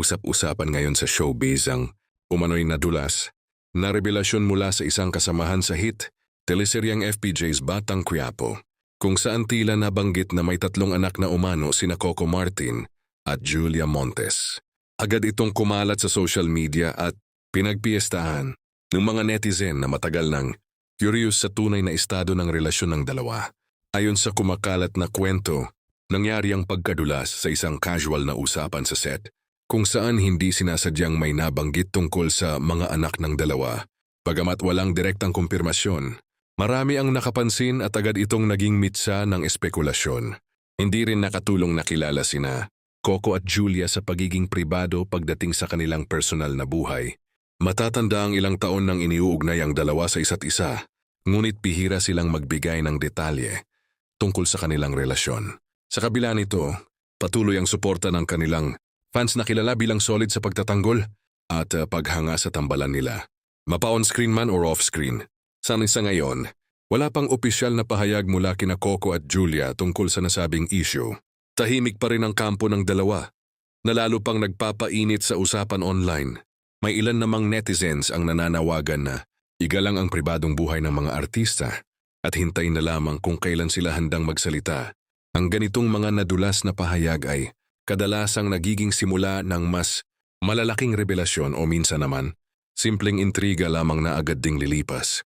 Usap-usapan ngayon sa showbiz ang umano'y nadulas na revelasyon mula sa isang kasamahan sa hit, teleseryang FPJ's Batang Quiapo, kung saan tila nabanggit na may 3 anak na umano sina Coco Martin at Julia Montes. Agad itong kumalat sa social media at pinagpiestahan ng mga netizen na matagal nang curious sa tunay na estado ng relasyon ng dalawa. Ayon sa kumakalat na kwento, nangyari ang pagkadulas sa isang casual na usapan sa set, kung saan hindi sinasadyang may nabanggit tungkol sa mga anak ng dalawa. Bagamat walang direktang kumpirmasyon, marami ang nakapansin at agad itong naging mitsa ng espekulasyon. Hindi rin nakatulong na kilala sina Coco at Julia sa pagiging pribado pagdating sa kanilang personal na buhay. Matatanda ang ilang taon nang iniuugnay ang dalawa sa isa't isa, ngunit bihira silang magbigay ng detalye tungkol sa kanilang relasyon. Sa kabila nito, patuloy ang suporta ng kanilang fans na kilala bilang solid sa pagtatanggol at paghanga sa tambalan nila. Mapa-on-screen man or off-screen. Sa ngayon, wala pang opisyal na pahayag mula kina Coco at Julia tungkol sa nasabing issue. Tahimik pa rin ang kampo ng dalawa, na lalo pang nagpapainit sa usapan online. May ilan namang netizens ang nananawagan na igalang ang pribadong buhay ng mga artista at hintayin na lamang kung kailan sila handang magsalita. Ang ganitong mga nadulas na pahayag ay kadalasang nagiging simula ng mas malalaking revelasyon o minsan naman, simpleng intriga lamang na agad ding lilipas.